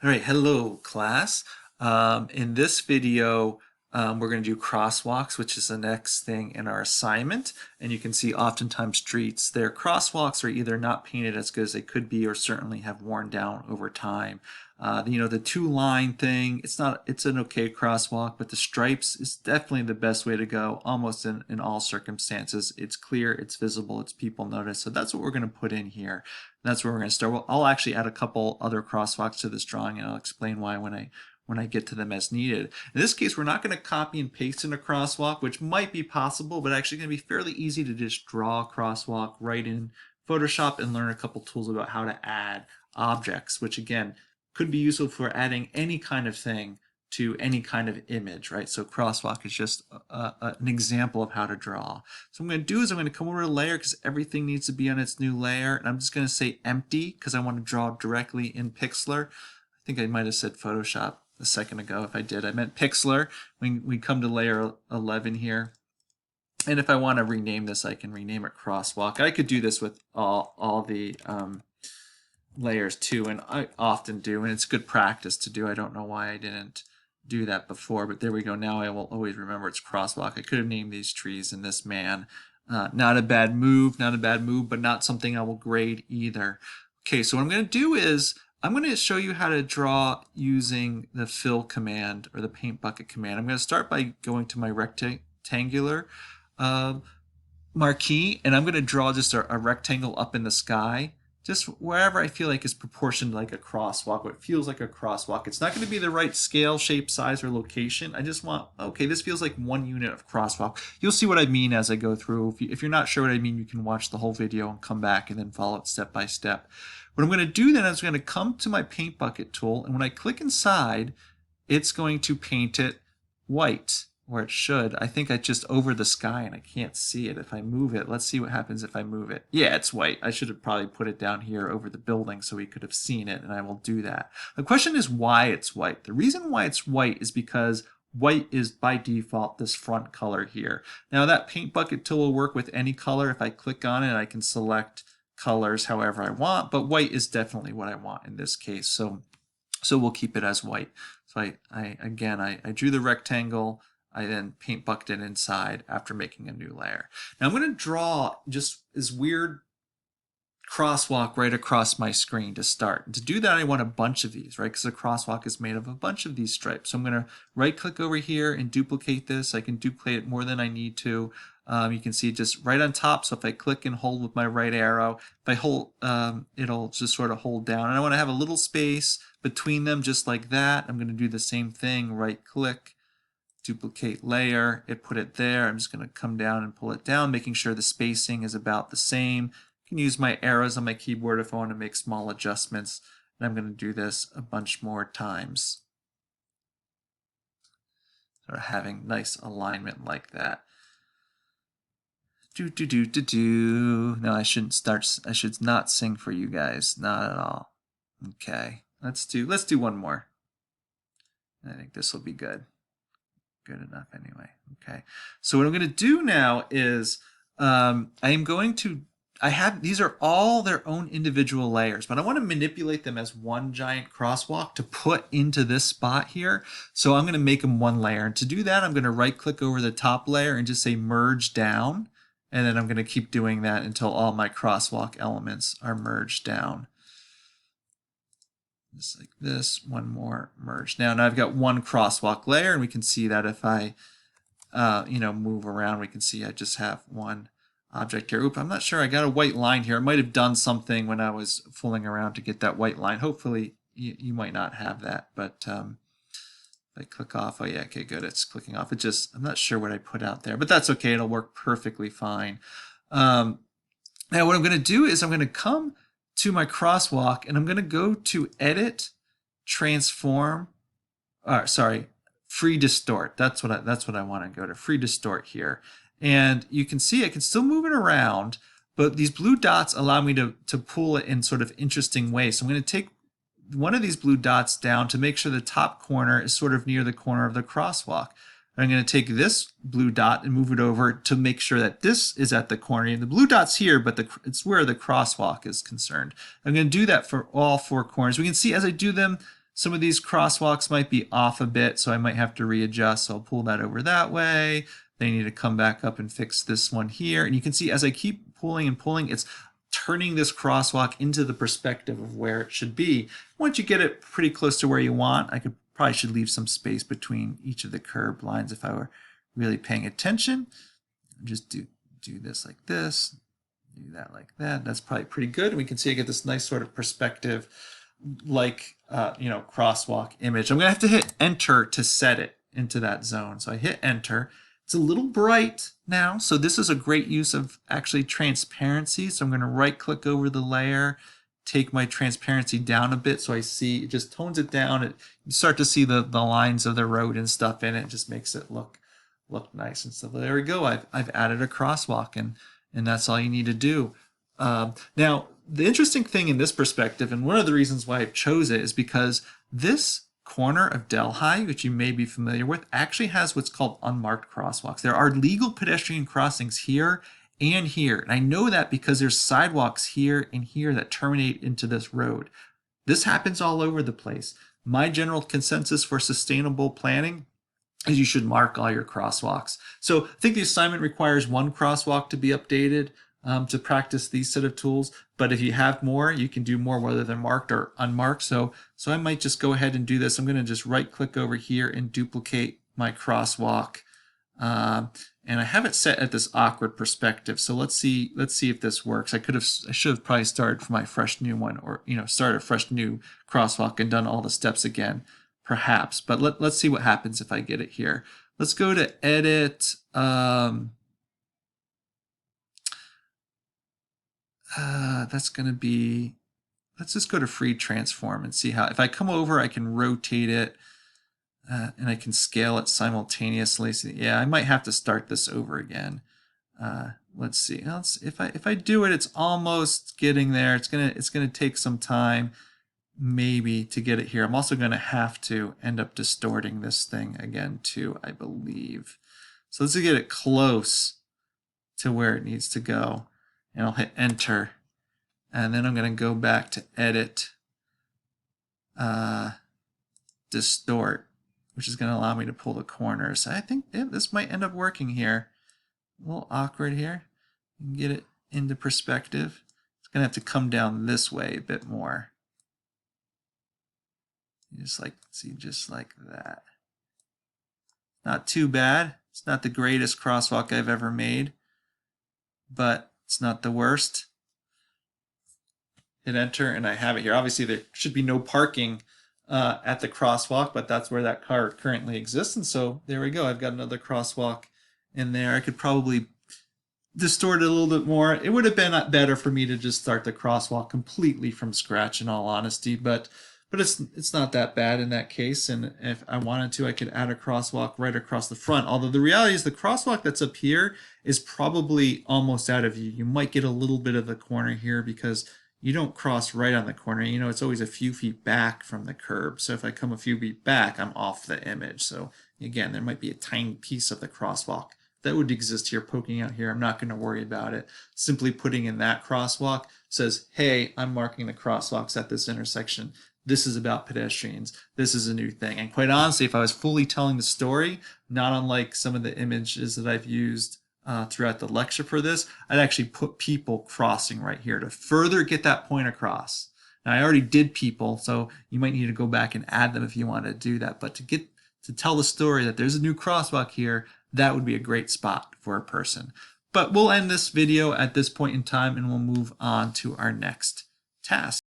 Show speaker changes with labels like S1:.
S1: All right, hello class. In this video, we're going to do crosswalks, which is the next thing in our assignment. And you can see oftentimes streets, their crosswalks are either not painted as good as they could be or certainly have worn down over time. The two-line thing, it's an okay crosswalk, but the stripes is definitely the best way to go almost in all circumstances. It's clear, it's visible, it's people notice. So that's what we're going to put in here. That's where we're going to start. Well, I'll actually add a couple other crosswalks to this drawing, and I'll explain why when I get to them as needed. In this case, we're not going to copy and paste in a crosswalk, which might be possible, but actually going to be fairly easy to just draw a crosswalk right in Photoshop and learn a couple tools about how to add objects, which again could be useful for adding any kind of thing to any kind of image, right? So crosswalk is just an example of how to draw. So what I'm going to do is I'm going to come over to layer because everything needs to be on its new layer. And I'm just going to say empty because I want to draw directly in Pixlr. I think I might have said Photoshop a second ago. If I did, I meant Pixlr. We come to layer 11 here. And if I want to rename this, I can rename it crosswalk. I could do this with all the layers too, and I often do, and it's good practice to do. I don't know why I didn't do that before, but there we go. Now I will always remember it's crosswalk. I could have named these trees and this man. Not a bad move, but not something I will grade either. Okay, so what I'm going to do is I'm going to show you how to draw using the fill command or the paint bucket command. I'm going to start by going to my rectangular marquee, and I'm going to draw just a rectangle up in the sky, just wherever I feel like is proportioned like a crosswalk, what feels like a crosswalk. It's not going to be the right scale, shape, size, or location. I just want, okay, this feels like 1 unit of crosswalk. You'll see what I mean as I go through. If you're not sure what I mean, you can watch the whole video and come back and then follow it step by step. What I'm going to do then is I'm going to come to my paint bucket tool, and when I click inside, it's going to paint it white. Or it should. I think I just over the sky and I can't see it. If I move it, let's see what happens if I move it. Yeah, it's white. I should have probably put it down here over the building so we could have seen it, and I will do that. The question is why it's white. The reason why it's white is because white is by default this front color here. Now that paint bucket tool will work with any color. If I click on it, I can select colors however I want, but white is definitely what I want in this case. So we'll keep it as white. So I drew the rectangle. I then paint bucketed inside after making a new layer. Now I'm going to draw just this weird crosswalk right across my screen to start. And to do that, I want a bunch of these, right? Because a crosswalk is made of a bunch of these stripes. So I'm going to right click over here and duplicate this. I can duplicate it more than I need to. You can see just right on top. So if I click and hold with my right arrow, if I hold, it'll just sort of hold down. And I want to have a little space between them just like that. I'm going to do the same thing, right click, duplicate layer, it put it there. I'm just going to come down and pull it down, making sure the spacing is about the same. I can use my arrows on my keyboard if I want to make small adjustments. And I'm going to do this a bunch more times. Sort of having nice alignment like that. No, I should not sing for you guys. Not at all. Okay. Let's do one more. I think this will be good. Good enough anyway. Okay. So what I'm going to do now is these are all their own individual layers, but I want to manipulate them as one giant crosswalk to put into this spot here. So I'm going to make them one layer. And to do that, I'm going to right click over the top layer and just say merge down. And then I'm going to keep doing that until all my crosswalk elements are merged down. Just like this, one more merge. Now I've got one crosswalk layer, and we can see that if I, move around, we can see I just have one object here. Oop, I'm not sure. I got a white line here. I might have done something when I was fooling around to get that white line. Hopefully, you might not have that, but if I click off, oh yeah, okay, good. It's clicking off. I'm not sure what I put out there, but that's okay. It'll work perfectly fine. Now what I'm going to do is I'm going to come to my crosswalk, and I'm going to go to Edit, Transform, Free Distort. That's what I want to go to, Free Distort here. And you can see I can still move it around, but these blue dots allow me to pull it in sort of interesting ways. So I'm going to take one of these blue dots down to make sure the top corner is sort of near the corner of the crosswalk. I'm going to take this blue dot and move it over to make sure that this is at the corner. And the blue dot's here, but it's where the crosswalk is concerned. I'm going to do that for all 4 corners. We can see as I do them, some of these crosswalks might be off a bit, so I might have to readjust. So I'll pull that over that way. Then I need to come back up and fix this one here. And you can see as I keep pulling and pulling, it's turning this crosswalk into the perspective of where it should be. Once you get it pretty close to where you want, I probably should leave some space between each of the curb lines if I were really paying attention. Just do this like this, do that like that. That's probably pretty good. And we can see I get this nice sort of perspective like, crosswalk image. I'm going to have to hit enter to set it into that zone. So I hit enter. It's a little bright now, so this is a great use of actually transparency. So I'm going to right click over the layer, take my transparency down a bit so I see, it just tones it down. You start to see the lines of the road and stuff in it. It just makes it look nice. And so there we go. I've added a crosswalk, and that's all you need to do. Now, the interesting thing in this perspective, and one of the reasons why I chose it, is because this corner of Delhi, which you may be familiar with, actually has what's called unmarked crosswalks. There are legal pedestrian crossings here and here. And I know that because there's sidewalks here and here that terminate into this road. This happens all over the place. My general consensus for sustainable planning is you should mark all your crosswalks. So I think the assignment requires one crosswalk to be updated to practice these set of tools. But if you have more, you can do more, whether they're marked or unmarked. So I might just go ahead and do this. I'm going to just right click over here and duplicate my crosswalk. And I have it set at this awkward perspective. So let's see if this works. I should have probably started from my fresh new one, or start a fresh new crosswalk and done all the steps again, perhaps. But let's see what happens if I get it here. Let's go to edit. That's going to be, let's just go to free transform and see how, if I come over, I can rotate it and I can scale it simultaneously. So yeah, I might have to start this over again. Let's see. If I do it, it's almost getting there. It's gonna take some time maybe to get it here. I'm also going to have to end up distorting this thing again too, I believe. So let's get it close to where it needs to go. And I'll hit enter, and then I'm going to go back to edit, distort, which is going to allow me to pull the corners. So I think this might end up working here. A little awkward here. You can get it into perspective. It's going to have to come down this way a bit more. Just like that. Not too bad. It's not the greatest crosswalk I've ever made, but it's not the worst. Hit enter, and I have it here. Obviously, there should be no parking at the crosswalk, but that's where that car currently exists. And so there we go. I've got another crosswalk in there. I could probably distort it a little bit more. It would have been better for me to just start the crosswalk completely from scratch, in all honesty, but it's not that bad in that case. And if I wanted to, I could add a crosswalk right across the front. Although the reality is the crosswalk that's up here is probably almost out of view. You might get a little bit of the corner here because you don't cross right on the corner. It's always a few feet back from the curb. So if I come a few feet back, I'm off the image. So again, there might be a tiny piece of the crosswalk that would exist here, poking out here. I'm not going to worry about it. Simply putting in that crosswalk says, hey, I'm marking the crosswalks at this intersection. This is about pedestrians. This is a new thing. And quite honestly, if I was fully telling the story, not unlike some of the images that I've used throughout the lecture for this, I'd actually put people crossing right here to further get that point across. Now, I already did people, so you might need to go back and add them if you want to do that. But to tell the story that there's a new crosswalk here, that would be a great spot for a person. But we'll end this video at this point in time, and we'll move on to our next task.